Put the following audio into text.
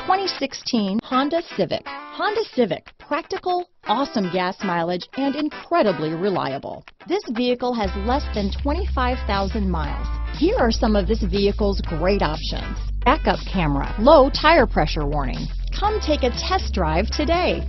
2016 Honda Civic. Honda Civic, practical, awesome gas mileage, and incredibly reliable. This vehicle has less than 25,000 miles. Here are some of this vehicle's great options: backup camera, low tire pressure warning. Come take a test drive today.